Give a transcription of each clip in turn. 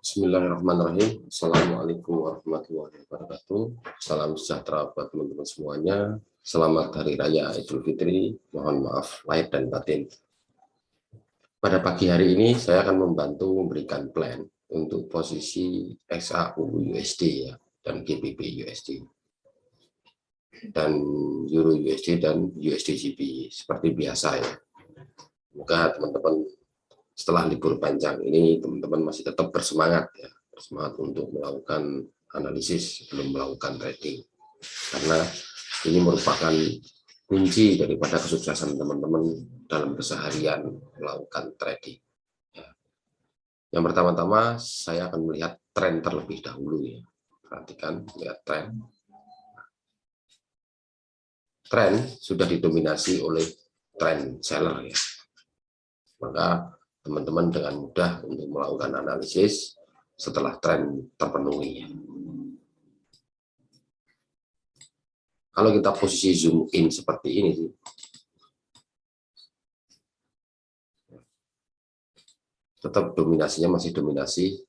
Bismillahirrahmanirrahim. Assalamualaikum warahmatullahi wabarakatuh. Salam sejahtera buat teman-teman semuanya. Selamat Hari Raya Idul Fitri. Mohon maaf lahir dan batin. Pada pagi hari ini saya akan membantu memberikan plan untuk posisi XAU USD ya, dan GBP USD, dan Euro USD dan USD GB seperti biasa ya. Semoga teman-teman setelah libur panjang ini teman-teman masih tetap bersemangat ya, bersemangat untuk melakukan analisis sebelum melakukan trading, karena ini merupakan kunci daripada kesuksesan teman-teman dalam keseharian melakukan trading ya. Yang pertama-tama saya akan melihat tren terlebih dahulu ya. Perhatikan, lihat tren sudah didominasi oleh tren seller ya, maka teman-teman dengan mudah untuk melakukan analisis setelah tren terpenuhi. Kalau kita posisi zoom in seperti ini sih, tetap dominasinya masih dominasi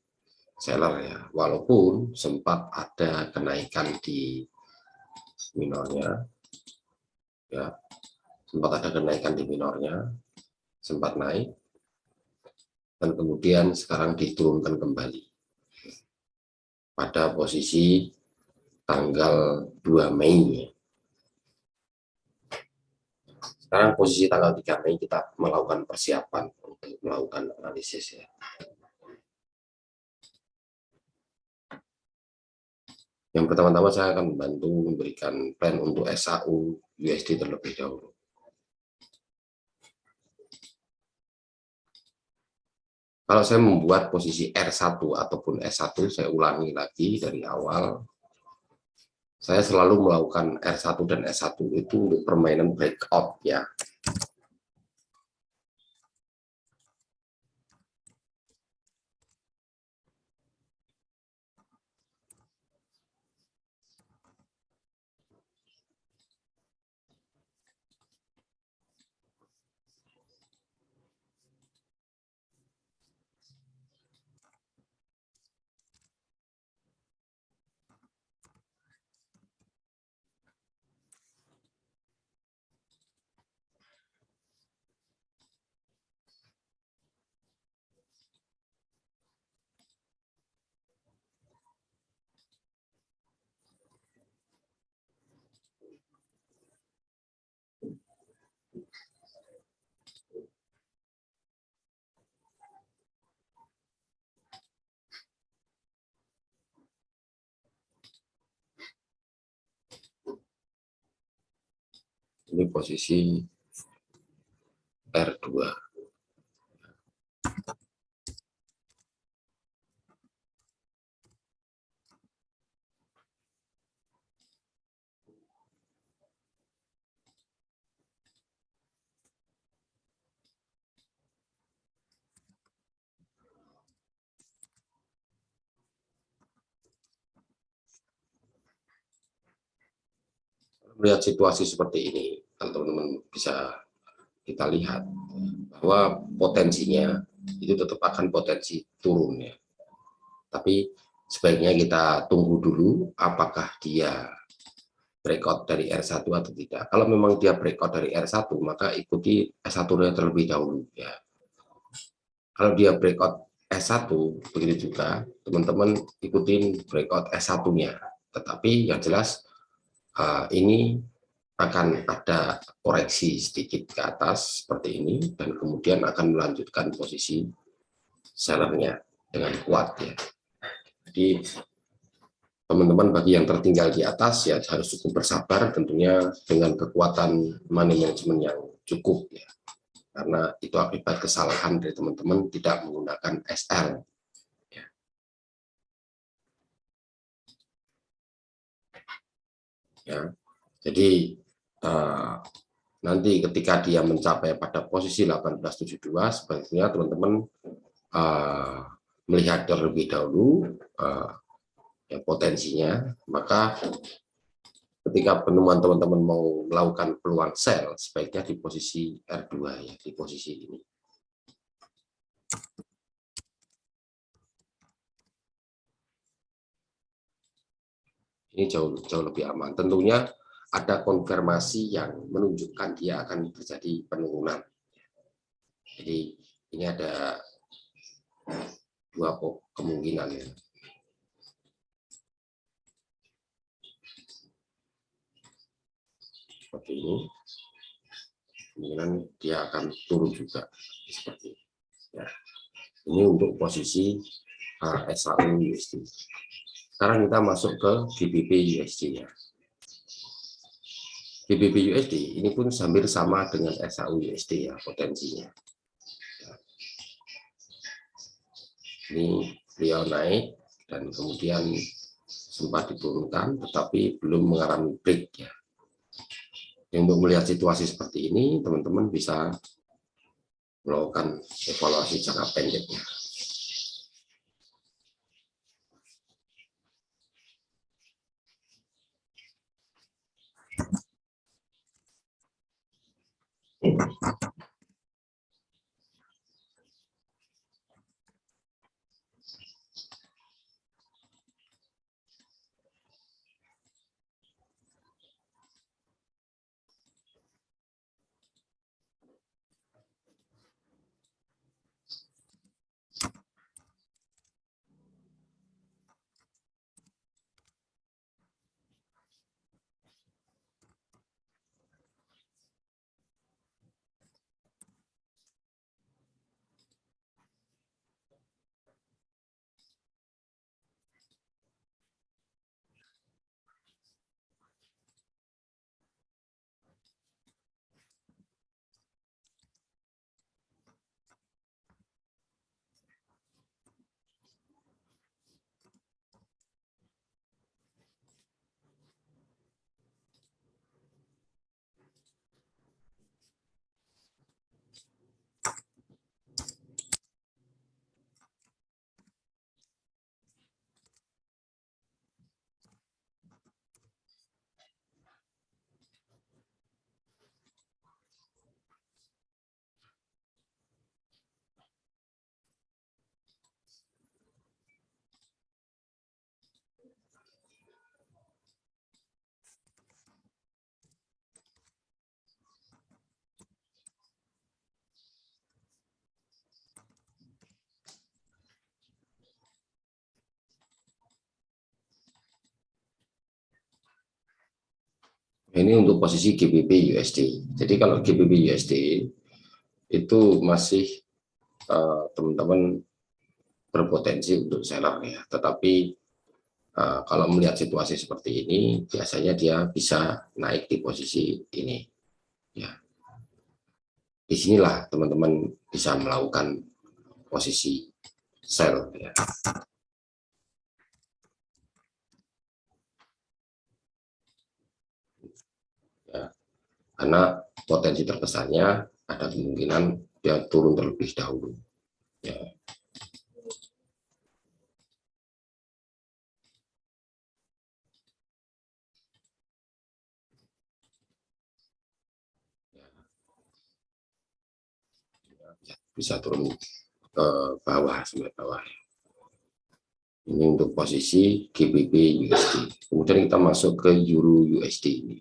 seller ya, walaupun sempat ada kenaikan di minornya ya, sempat ada kenaikan di minornya, sempat naik dan kemudian sekarang diturunkan kembali pada posisi tanggal 2 Mei. Sekarang posisi tanggal 3 Mei kita melakukan persiapan untuk melakukan analisis ya. Yang pertama-tama saya akan membantu memberikan plan untuk XAU USD terlebih dahulu. Kalau saya membuat posisi R1 ataupun S1, saya ulangi lagi dari awal. Saya selalu melakukan R1 dan S1 itu untuk permainan breakout ya. Ini posisi R2. Melihat situasi seperti ini, teman-teman bisa kita lihat bahwa potensinya itu tetap akan potensi turun ya. Tapi sebaiknya kita tunggu dulu apakah dia breakout dari R1 atau tidak. Kalau memang dia breakout dari R1, maka ikuti S1-nya terlebih dahulu ya. Kalau dia breakout S1, begitu juga teman-teman ikutin breakout S1-nya. Tetapi yang jelas ini akan ada koreksi sedikit ke atas seperti ini, dan kemudian akan melanjutkan posisi sellernya dengan kuat ya. Jadi teman-teman bagi yang tertinggal di atas ya harus cukup bersabar tentunya dengan kekuatan money management yang cukup ya, karena itu akibat kesalahan dari teman-teman tidak menggunakan SL ya. Ya, jadi nanti ketika dia mencapai pada posisi 1872 sebaiknya teman-teman melihat terlebih dahulu ya, potensinya. Maka ketika penemuan teman-teman mau melakukan peluang sell, sebaiknya di posisi R2 ya, di posisi ini. Ini jauh lebih aman. Tentunya ada konfirmasi yang menunjukkan dia akan terjadi penurunan. Jadi ini ada dua kemungkinan ya. Seperti ini. Kemungkinan dia akan turun juga seperti ini. Ya. Ini untuk posisi SAU USD. Sekarang kita masuk ke GBP USD ya. GBP USD ini pun hampir sama dengan SAU USD ya potensinya. Ini beliau naik dan kemudian sempat diturunkan, tetapi belum mengalami break ya. Untuk melihat situasi seperti ini, teman-teman bisa melakukan evaluasi jangka pendeknya. Ini untuk posisi GBP USD. Jadi kalau GBP USD itu masih teman-teman berpotensi untuk seller ya. Tetapi kalau melihat situasi seperti ini, biasanya dia bisa naik di posisi ini. Ya, disinilah teman-teman bisa melakukan posisi sell. Ya. Ya, karena potensi terbesarnya ada kemungkinan dia turun terlebih dahulu. Ya. Bisa turun ke bawah sampai bawah. Ini untuk posisi GBP USD. Kemudian kita masuk ke Euro USD ini.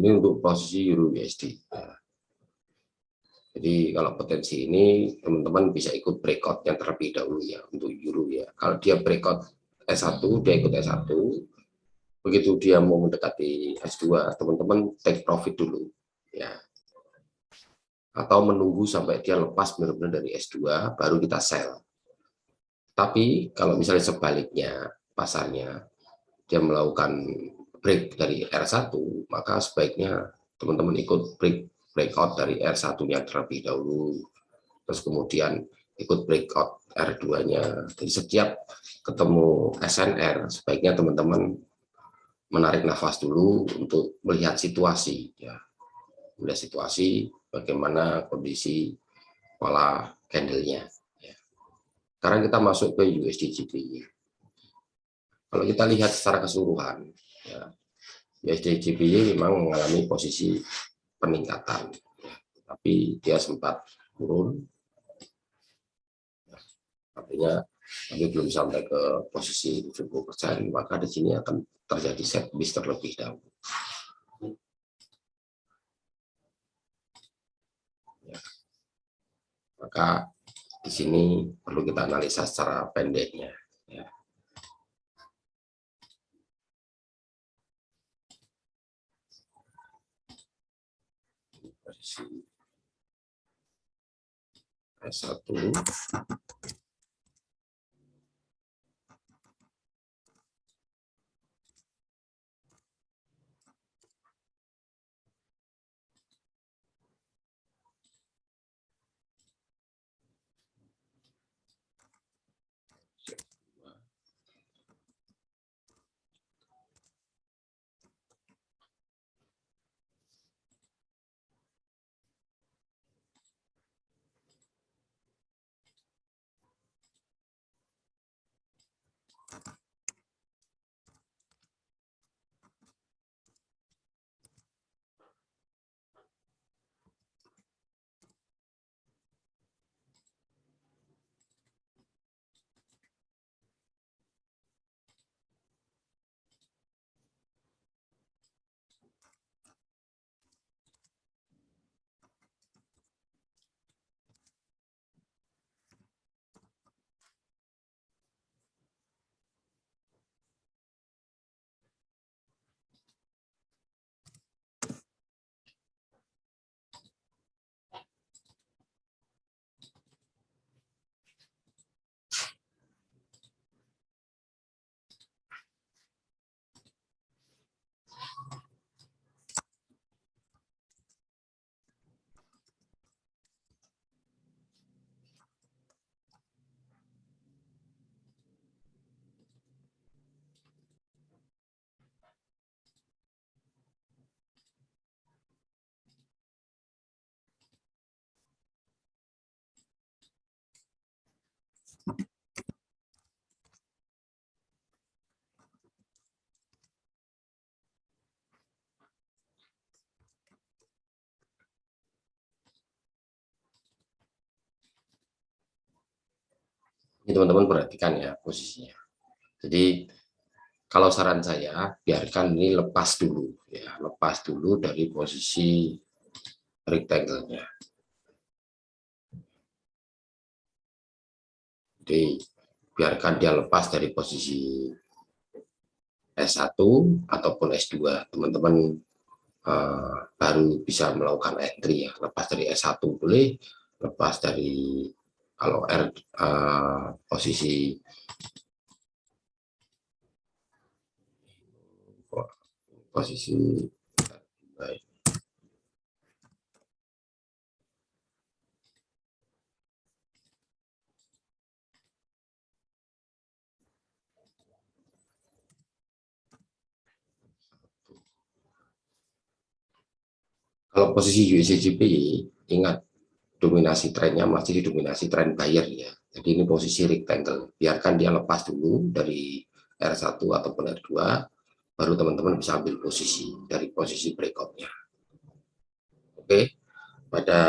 Ini untuk posisi Euro USD. Nah, jadi kalau potensi ini teman-teman bisa ikut breakout yang terlebih dahulu ya untuk Euro ya. Kalau dia breakout S1, dia ikut S1. Begitu dia mau mendekati S2, teman-teman take profit dulu ya. Atau menunggu sampai dia lepas benar-benar dari S2 baru kita sell. Tapi kalau misalnya sebaliknya pasarnya dia melakukan break dari R1, maka sebaiknya teman-teman ikut breakout dari R1-nya terlebih dahulu, terus kemudian ikut breakout R2-nya. Jadi setiap ketemu SNR, sebaiknya teman-teman menarik nafas dulu untuk melihat situasi, ya, melihat situasi bagaimana kondisi pola candle-nya. Ya. Sekarang kita masuk ke USD GBP. Kalau kita lihat secara keseluruhan, ya, USD GBP memang mengalami posisi peningkatan, ya, tapi dia sempat turun, ya, artinya tapi belum sampai ke posisi 70%, maka di sini akan terjadi set bis terlebih dahulu. Ya. Maka di sini perlu kita analisa secara pendeknya. Ya. Posisi S1. Ini teman-teman perhatikan ya posisinya. Jadi kalau saran saya biarkan ini lepas dulu ya, lepas dulu dari posisi rectangle-nya. Jadi biarkan dia lepas dari posisi S1 ataupun S2, teman-teman baru bisa melakukan entry ya. Lepas dari S1 boleh, lepas dari kalau posisi baik. Kalau posisi USDJP, ingat dominasi trennya masih didominasi tren buyer ya. Jadi ini posisi rectangle. Biarkan dia lepas dulu dari R1 ataupun R2, baru teman-teman bisa ambil posisi dari posisi breakout-nya. Oke, pada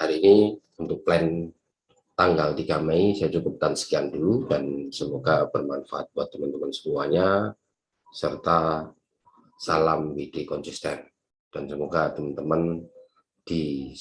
hari ini untuk plan tanggal 3 Mei saya cukupkan sekian dulu dan semoga bermanfaat buat teman-teman semuanya serta salam WD konsisten. dan semoga teman-teman di